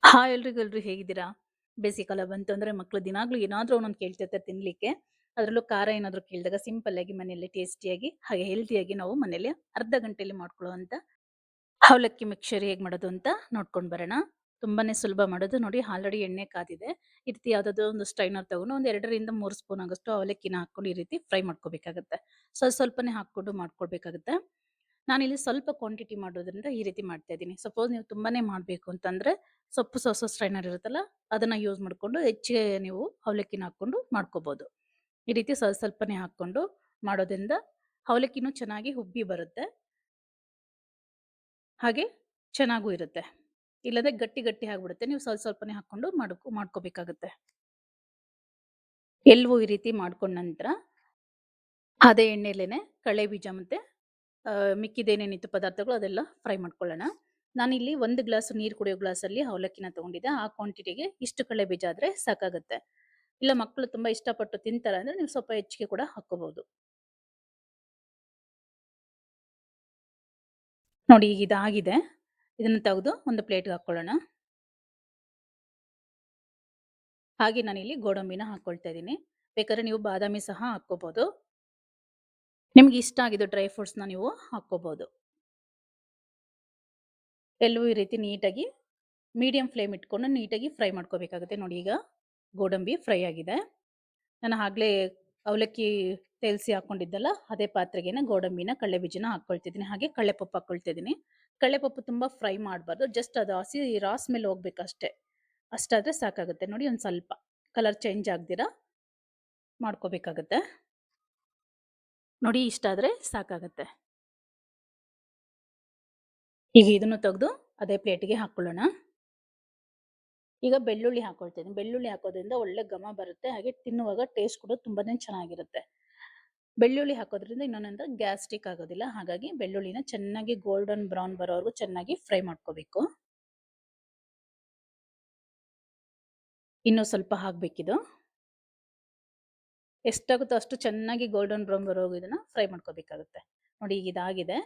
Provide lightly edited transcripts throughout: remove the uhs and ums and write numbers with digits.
Hi ಎಲ್ರಿಗೂ ಹೇಗಿದ್ದೀರಾ? ಬೇಸಿಗೆಕಾಲ ಬಂತು ಅಂದ್ರೆ ಮಕ್ಳು ದಿನಾಗ್ಲೂ ಏನಾದ್ರೂ ಒಂದೊಂದು ಕೇಳ್ತಿರ್ತಾರೆ ತಿನ್ಲಿಕ್ಕೆ. ಅದ್ರಲ್ಲೂ ಖಾರ ಏನಾದ್ರು ಕೇಳಿದಾಗ ಸಿಂಪಲ್ ಆಗಿ ಮನೆಯಲ್ಲೇ ಟೇಸ್ಟಿಯಾಗಿ ಹಾಗೆ ಹೆಲ್ತಿಯಾಗಿ ನಾವು ಮನೇಲಿ ಅರ್ಧ ಗಂಟೆಯಲ್ಲಿ ಮಾಡ್ಕೊಳ್ಳುವಂತ ಅವಲಕ್ಕಿ ಮಿಕ್ಸ್ಚರ್ ಹೇಗ್ ಮಾಡೋದು ಅಂತ ನೋಡ್ಕೊಂಡ್ ಬರೋಣ. ತುಂಬಾನೇ ಸುಲಭ ಮಾಡೋದು ನೋಡಿ. ಆಲ್ರೆಡಿ ಎಣ್ಣೆ ಕಾದಿದೆ. ಈ ರೀತಿ ಯಾವ್ದಾದ್ರು ಒಂದು ಸ್ಟ್ರೈನರ್ ತಗೊಂಡು ಒಂದ್ 2ರಿಂದ 3 ಸ್ಪೂನ್ ಆಗೋಷ್ಟು ಅವಲಕ್ಕಿನ ಹಾಕೊಂಡು ಈ ರೀತಿ ಫ್ರೈ ಮಾಡ್ಕೋಬೇಕಾಗತ್ತೆ. ಸ್ವಲ್ಪನೇ ಹಾಕೊಂಡು ಮಾಡ್ಕೊಳ್ಬೇಕಾಗತ್ತೆ. ನಾನಿಲ್ಲಿ ಸ್ವಲ್ಪ ಕ್ವಾಂಟಿಟಿ ಮಾಡೋದ್ರಿಂದ ಈ ರೀತಿ ಮಾಡ್ತಾ ಇದ್ದೀನಿ. ಸಪೋಸ್ ನೀವು ತುಂಬಾನೇ ಮಾಡ್ಬೇಕು ಅಂತಂದ್ರೆ ಸೋಸೋ ಸ್ಟ್ರೈನರ್ ಇರುತ್ತಲ್ಲ, ಅದನ್ನ ಯೂಸ್ ಮಾಡ್ಕೊಂಡು ಹೆಚ್ಚಿಗೆ ನೀವು ಅವಲಕ್ಕಿನ ಹಾಕೊಂಡು ಮಾಡ್ಕೋಬಹುದು. ಈ ರೀತಿ ಸ್ವಲ್ಪನೇ ಹಾಕೊಂಡು ಮಾಡೋದ್ರಿಂದ ಅವಲಕ್ಕಿನೂ ಚೆನ್ನಾಗಿ ಉಬ್ಬಿ ಬರುತ್ತೆ. ಹಾಗೆ ಚೆನ್ನಾಗೂ ಇರುತ್ತೆ. ಇಲ್ಲಂದ್ರೆ ಗಟ್ಟಿ ಗಟ್ಟಿ ಆಗ್ಬಿಡುತ್ತೆ. ನೀವು ಸ್ವಲ್ಪನೇ ಹಾಕೊಂಡು ಮಾಡ್ಕೋಬೇಕಾಗುತ್ತೆ. ಎಲ್ಲವೂ ಈ ರೀತಿ ಮಾಡ್ಕೊಂಡ ನಂತರ ಅದೇ ಎಣ್ಣೆಲೇನೆ ಕಡಲೆ ಬೀಜ ಮತ್ತೆ ಮಿಕ್ಕಿದೇನೇನಿತ್ತು ಪದಾರ್ಥಗಳು ಅದೆಲ್ಲ ಫ್ರೈ ಮಾಡ್ಕೊಳ್ಳೋಣ. ನಾನಿಲ್ಲಿ 1 ಗ್ಲಾಸ್ ನೀರು ಕುಡಿಯೋ ಗ್ಲಾಸಲ್ಲಿ ಅವಲಕ್ಕಿನ ತಗೊಂಡಿದ್ದೆ. ಆ ಕ್ವಾಂಟಿಟಿಗೆ ಇಷ್ಟು ಕಡಲೆ ಬೀಜ ಆದ್ರೆ ಸಾಕಾಗುತ್ತೆ. ಇಲ್ಲ ಮಕ್ಕಳು ತುಂಬಾ ಇಷ್ಟಪಟ್ಟು ತಿಂತಾರೆ ಅಂದ್ರೆ ನೀವು ಸ್ವಲ್ಪ ಹೆಚ್ಚಿಗೆ ಕೂಡ ಹಾಕ್ಕೋಬಹುದು. ನೋಡಿ ಈಗ ಇದಾಗಿದೆ. ಇದನ್ನ ತೆಗೆದು ಒಂದು ಪ್ಲೇಟ್‌ಗೆ ಹಾಕೊಳ್ಳೋಣ. ಹಾಗೆ ನಾನಿಲ್ಲಿ ಗೋಡಂಬಿನ ಹಾಕೊಳ್ತಾ ಇದ್ದೀನಿ. ಬೇಕಾದ್ರೆ ನೀವು ಬಾದಾಮಿ ಸಹ ಹಾಕ್ಕೋಬಹುದು. ನಿಮ್ಗೆ ಇಷ್ಟ ಆಗಿದ್ದು ಡ್ರೈ ಫ್ರೂಟ್ಸ್‌ನ ನೀವು ಹಾಕ್ಕೋಬಹುದು. ಎಲ್ಲವೂ ಈ ರೀತಿ ನೀಟಾಗಿ ಮೀಡಿಯಂ ಫ್ಲೇಮ್ ಇಟ್ಕೊಂಡು ನೀಟಾಗಿ ಫ್ರೈ ಮಾಡ್ಕೋಬೇಕಾಗುತ್ತೆ. ನೋಡಿ ಈಗ ಗೋಡಂಬಿ ಫ್ರೈ ಆಗಿದೆ. ನಾನು ಆಗ್ಲೇ ಅವಲಕ್ಕಿ ತೇಲ್ಸಿ ಹಾಕೊಂಡಿದ್ದಲ್ಲ, ಅದೇ ಪಾತ್ರೆಗೇನೆ ಗೋಡಂಬಿನ, ಕಡಲೆ ಬೀಜನ ಹಾಕೊಳ್ತಿದ್ದೀನಿ. ಹಾಗೆ ಕಡಲೆಪಪ್ಪು ಹಾಕೊಳ್ತಿದ್ದೀನಿ. ಕಡಲೆಪಪ್ಪು ತುಂಬಾ ಫ್ರೈ ಮಾಡಬಾರ್ದು. ಜಸ್ಟ್ ಅದು ಹಸಿ ರಾ ಸ್ಮೆಲ್ ಹೋಗ್ಬೇಕಷ್ಟೇ. ಅಷ್ಟಾದ್ರೆ ಸಾಕಾಗುತ್ತೆ. ನೋಡಿ ಒಂದ್ ಸ್ವಲ್ಪ ಕಲರ್ ಚೇಂಜ್ ಆಗ್ದಿರಾ ಮಾಡ್ಕೋಬೇಕಾಗತ್ತೆ. ನೋಡಿ ಇಷ್ಟಾದ್ರೆ ಸಾಕಾಗತ್ತೆ. ಈಗ ಇದನ್ನು ತೆಗೆದು ಅದೇ ಪ್ಲೇಟಿಗೆ ಹಾಕೊಳ್ಳೋಣ. ಈಗ ಬೆಳ್ಳುಳ್ಳಿ ಹಾಕೊಳ್ತೀನಿ. ಬೆಳ್ಳುಳ್ಳಿ ಹಾಕೋದ್ರಿಂದ ಒಳ್ಳೆ ಘಮ ಬರುತ್ತೆ. ಹಾಗೆ ತಿನ್ನುವಾಗ ಟೇಸ್ಟ್ ಕೂಡ ತುಂಬಾನೇ ಚೆನ್ನಾಗಿರುತ್ತೆ. ಬೆಳ್ಳುಳ್ಳಿ ಹಾಕೋದ್ರಿಂದ ಇನ್ನೊಂದಂದ್ರೆ ಗ್ಯಾಸ್ಟ್ರಿಕ್ ಆಗೋದಿಲ್ಲ. ಹಾಗಾಗಿ ಬೆಳ್ಳುಳ್ಳಿನ ಚೆನ್ನಾಗಿ ಗೋಲ್ಡನ್ ಬ್ರೌನ್ ಬರೋವರೆಗೂ ಚೆನ್ನಾಗಿ ಫ್ರೈ ಮಾಡ್ಕೋಬೇಕು. ಇನ್ನೂ ಸ್ವಲ್ಪ ಹಾಕ್ಬೇಕಿದು. ಎಷ್ಟಾಗುತ್ತೋ ಅಷ್ಟು ಚೆನ್ನಾಗಿ ಗೋಲ್ಡನ್ ಬ್ರೌನ್ ಬರೋವರೆಗೂ ಇದನ್ನ ಫ್ರೈ ಮಾಡ್ಕೋಬೇಕಾಗುತ್ತೆ. ನೋಡಿ ಈಗ ಇದಾಗಿದೆ.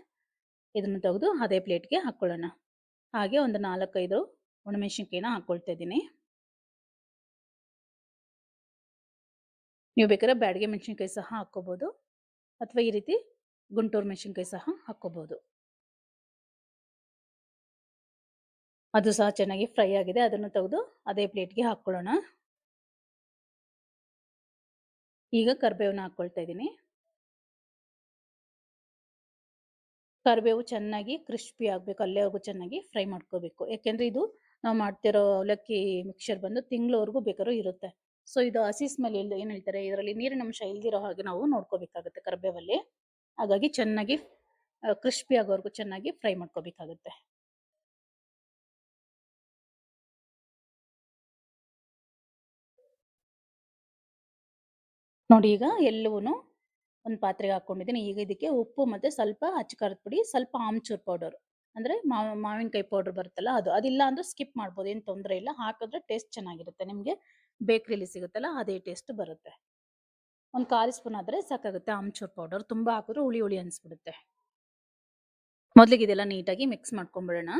ಇದನ್ನು ತೆಗೆದು ಅದೇ ಪ್ಲೇಟ್‌ಗೆ ಹಾಕೊಳ್ಳೋಣ. ಹಾಗೆ ಒಂದು 4, 5 ಒಣಮೆಣಸಿನಕಾಯಿನ ಹಾಕೊಳ್ತಾ ಇದ್ದೀನಿ. ನೀವು ಬೇಕಾದ್ರೆ ಬ್ಯಾಡಗಿ ಮೆಣಸಿನಕಾಯಿ ಸಹ ಹಾಕ್ಕೋಬಹುದು. ಅಥವಾ ಈ ರೀತಿ ಗುಂಟೂರು ಮೆಣಸಿನಕಾಯಿ ಸಹ ಹಾಕ್ಕೋಬಹುದು. ಅದು ಸಹ ಚೆನ್ನಾಗಿ ಫ್ರೈ ಆಗಿದೆ. ಅದನ್ನು ತೆಗೆದು ಅದೇ ಪ್ಲೇಟ್‌ಗೆ ಹಾಕೊಳ್ಳೋಣ. ಈಗ ಕರಿಬೇವನ್ನ ಹಾಕೊಳ್ತಾ ಇದ್ದೀನಿ. ಕರಿಬೇವು ಚೆನ್ನಾಗಿ ಕ್ರಿಸ್ಪಿ ಆಗಬೇಕು. ಅಲ್ಲಿವರೆಗೂ ಚೆನ್ನಾಗಿ ಫ್ರೈ ಮಾಡ್ಕೋಬೇಕು. ಯಾಕೆಂದ್ರೆ ಇದು ನಾವು ಮಾಡ್ತಿರೋ ಅವಲಕ್ಕಿ ಮಿಕ್ಸ್ಚರ್ ಬಂದು ತಿಂಗಳವರೆಗೂ ಬೇಕಾದ್ರೂ ಇರುತ್ತೆ. ಸೊ ಇದು ಹಸಿ ಸ್ಮೆಲ್ ಏನ್ ಹೇಳ್ತಾರೆ ಇದರಲ್ಲಿ ನೀರಿನ ಅಂಶ ಇಲ್ದಿರೋ ಹಾಗೆ ನಾವು ನೋಡ್ಕೋಬೇಕಾಗುತ್ತೆ ಕರಿಬೇವಲ್ಲಿ. ಹಾಗಾಗಿ ಚೆನ್ನಾಗಿ ಕ್ರಿಸ್ಪಿ ಆಗೋವರೆಗೂ ಚೆನ್ನಾಗಿ ಫ್ರೈ ಮಾಡ್ಕೋಬೇಕಾಗುತ್ತೆ. ನೋಡಿ ಈಗ ಎಲ್ಲವೂನು ಒಂದು ಪಾತ್ರೆಗೆ ಹಾಕೊಂಡಿದ್ದೀನಿ. ಈಗ ಇದಕ್ಕೆ ಉಪ್ಪು ಮತ್ತೆ ಸ್ವಲ್ಪ ಅಚ್ಚ ಖಾರದ ಪುಡಿ, ಸ್ವಲ್ಪ ಆಮ್ಚೂರ್ ಪೌಡರ್ ಅಂದ್ರೆ ಮಾವಿನಕಾಯಿ ಪೌಡರ್ ಬರುತ್ತಲ್ಲ ಅದು. ಅದಿಲ್ಲ ಅಂದ್ರೆ ಸ್ಕಿಪ್ ಮಾಡ್ಬೋದು. ಏನು ತೊಂದರೆ ಇಲ್ಲ. ಹಾಕಿದ್ರೆ ಟೇಸ್ಟ್ ಚೆನ್ನಾಗಿರುತ್ತೆ. ನಿಮ್ಗೆ ಬೇಕರಿಲಿ ಸಿಗುತ್ತಲ್ಲ ಅದೇ ಟೇಸ್ಟ್ ಬರುತ್ತೆ. ಒಂದು 1/4 ಸ್ಪೂನ್ ಆದ್ರೆ ಸಾಕಾಗುತ್ತೆ ಆಮ್ಚೂರ್ ಪೌಡರ್. ತುಂಬಾ ಹಾಕಿದ್ರೆ ಹುಳಿ ಹುಳಿ ಅನ್ಸ್ಬಿಡುತ್ತೆ. ಮೊದಲಿಗೆ ಇದೆಲ್ಲ ನೀಟಾಗಿ ಮಿಕ್ಸ್ ಮಾಡ್ಕೊಂಡ್ಬಿಡೋಣ.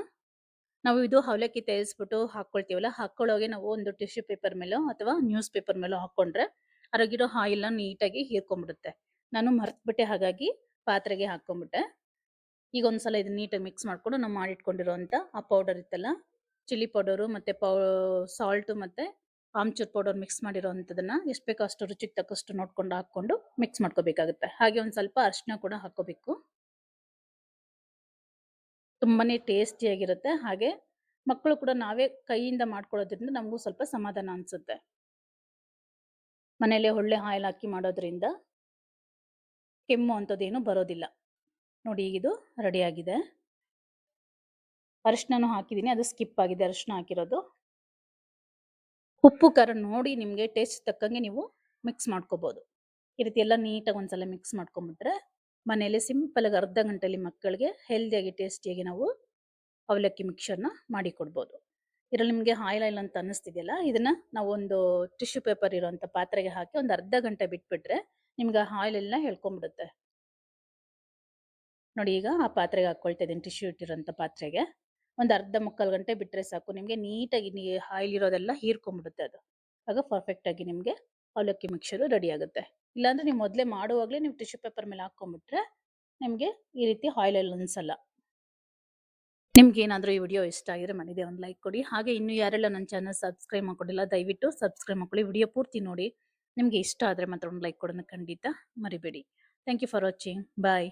ನಾವು ಇದು ಅವಲಕ್ಕಿ ತೇಲ್ಸ್ಬಿಟ್ಟು ಹಾಕೊಳ್ತೀವಲ್ಲ, ಹಾಕೊಳ್ಳೋಗೆ ನಾವು ಒಂದು ಟಿಶ್ಯೂ ಪೇಪರ್ ಮೇಲೋ ಅಥವಾ ನ್ಯೂಸ್ ಪೇಪರ್ ಮೇಲೋ ಹಾಕೊಂಡ್ರೆ ಅದ್ರಾಗಿರೋ ಆಯಿಲ್‌ನ ನೀಟಾಗಿ ಹೀರ್ಕೊಂಡ್ಬಿಡುತ್ತೆ. ನಾನು ಮರ್ತ್ಬಿಟ್ಟೆ ಹಾಗಾಗಿ ಪಾತ್ರೆಗೆ ಹಾಕೊಂಡ್ಬಿಟ್ಟೆ. ಈಗ ಒಂದ್ಸಲ ಇದನ್ನ ನೀಟಾಗಿ ಮಿಕ್ಸ್ ಮಾಡ್ಕೊಂಡು ನಾವು ಮಾಡಿಟ್ಕೊಂಡಿರುವಂತ ಆ ಪೌಡರ್ ಇತ್ತಲ್ಲ, ಚಿಲ್ಲಿ ಪೌಡರು ಮತ್ತೆ ಸಾಲ್ಟ್ ಮತ್ತೆ ಆಮ್ಚೂರ್ ಪೌಡರ್ ಮಿಕ್ಸ್ ಮಾಡಿರೋಂಥದ್ದನ್ನ ಎಷ್ಟು ಬೇಕೋ ಅಷ್ಟು ರುಚಿಗೆ ತಕ್ಕಷ್ಟು ನೋಡ್ಕೊಂಡು ಹಾಕೊಂಡು ಮಿಕ್ಸ್ ಮಾಡ್ಕೋಬೇಕಾಗುತ್ತೆ. ಹಾಗೆ ಒಂದ್ ಸ್ವಲ್ಪ ಅರಿಶಿನ ಕೂಡ ಹಾಕೋಬೇಕು. ತುಂಬಾನೇ ಟೇಸ್ಟಿಯಾಗಿರುತ್ತೆ. ಹಾಗೆ ಮಕ್ಕಳು ಕೂಡ ನಾವೇ ಕೈಯಿಂದ ಮಾಡ್ಕೊಳ್ಳೋದ್ರಿಂದ ನಮಗೂ ಸ್ವಲ್ಪ ಸಮಾಧಾನ ಅನ್ಸುತ್ತೆ. ಮನೇಲೆ ಒಳ್ಳೆ ಆಯಿಲ್ ಹಾಕಿ ಮಾಡೋದ್ರಿಂದ ಕೆಮ್ಮು ಅಂಥದ್ದೇನು ಬರೋದಿಲ್ಲ. ನೋಡಿ ಈಗ ಇದು ರೆಡಿ ಆಗಿದೆ. ಅರಿಶಿನನೂ ಹಾಕಿದ್ದೀನಿ. ಅದು ಸ್ಕಿಪ್ ಆಗಿದೆ ಅರಿಶಿನ ಹಾಕಿರೋದು. ಉಪ್ಪು ಖಾರ ನೋಡಿ ನಿಮಗೆ ಟೇಸ್ಟ್ ತಕ್ಕಂಗೆ ನೀವು ಮಿಕ್ಸ್ ಮಾಡ್ಕೋಬಹುದು. ಈ ರೀತಿ ಎಲ್ಲ ನೀಟಾಗಿ ಒಂದ್ಸಲ ಮಿಕ್ಸ್ ಮಾಡ್ಕೊಂಡ್ಬಿಟ್ರೆ ಮನೇಲಿ ಸಿಂಪಲ್ ಆಗಿ ಅರ್ಧ ಗಂಟೆಯಲ್ಲಿ ಮಕ್ಕಳಿಗೆ ಹೆಲ್ದಿಯಾಗಿ ಟೇಸ್ಟಿಯಾಗಿ ನಾವು ಅವಲಕ್ಕಿ ಮಿಕ್ಸ್ಚರ್‌ನ ಮಾಡಿ ಕೊಡ್ಬೋದು. ಇದ್ರಲ್ಲಿ ನಿಮಗೆ ಆಯಿಲ್ ಅಂತ ಅನ್ನಿಸ್ತಿದೆಯಲ್ಲ, ಇದನ್ನ ನಾವು ಒಂದು ಟಿಶ್ಯೂ ಪೇಪರ್ ಇರೋಂಥ ಪಾತ್ರೆಗೆ ಹಾಕಿ ಒಂದು ಅರ್ಧ ಗಂಟೆ ಬಿಟ್ಬಿಟ್ರೆ ನಿಮ್ಗೆ ಆ ಆಯಿಲ್ ಎಲ್ಲ ಎಳ್ಕೊಂಡ್ಬಿಡುತ್ತೆ. ನೋಡಿ ಈಗ ಆ ಪಾತ್ರೆಗೆ ಹಾಕೊಳ್ತಾ ಇದ್ದೀನಿ ಟಿಶ್ಯೂ ಇಟ್ಟಿರೋಂಥ ಪಾತ್ರೆಗೆ. ಒಂದು ಅರ್ಧ ಮುಕ್ಕಾಲು ಗಂಟೆ ಬಿಟ್ಟರೆ ಸಾಕು. ನಿಮಗೆ ನೀಟಾಗಿ ಆಯಿಲ್ ಇರೋದೆಲ್ಲ ಹೀರ್ಕೊಂಡ್ಬಿಡುತ್ತೆ ಅದು. ಆಗ ಪರ್ಫೆಕ್ಟಾಗಿ ನಿಮಗೆ ಅವಲಕ್ಕಿ ಮಿಕ್ಸ್ಚರು ರೆಡಿ ಆಗುತ್ತೆ. ಇಲ್ಲಾಂದ್ರೆ ನೀವು ಮೊದಲೇ ಮಾಡುವಾಗಲೇ ನೀವು ಟಿಶ್ಯೂ ಪೇಪರ್ ಮೇಲೆ ಹಾಕ್ಕೊಂಡ್ಬಿಟ್ರೆ ನಿಮಗೆ ಈ ರೀತಿ ಆಯಿಲಲ್ಲಿ ಅನ್ಸಲ್ಲ. ನಿಮ್ಗೇನಾದರೂ ಈ ವಿಡಿಯೋ ಇಷ್ಟ ಆಗಿದ್ರೆ ಮನೆಯದೇ ಒಂದು ಲೈಕ್ ಕೊಡಿ. ಹಾಗೆ ಇನ್ನೂ ಯಾರೆಲ್ಲ ನನ್ನ ಚಾನಲ್ ಸಬ್ಸ್ಕ್ರೈಬ್ ಮಾಡ್ಕೊಂಡಿಲ್ಲ ದಯವಿಟ್ಟು ಸಬ್ಸ್ಕ್ರೈಬ್ ಮಾಡ್ಕೊಳ್ಳಿ. ವಿಡಿಯೋ ಪೂರ್ತಿ ನೋಡಿ. ನಿಮಗೆ ಇಷ್ಟ ಆದರೆ ಮಾತ್ರ ಒಂದು ಲೈಕ್ ಕೊಡೋದನ್ನ ಖಂಡಿತ ಮರಿಬೇಡಿ. Thank you for watching. Bye.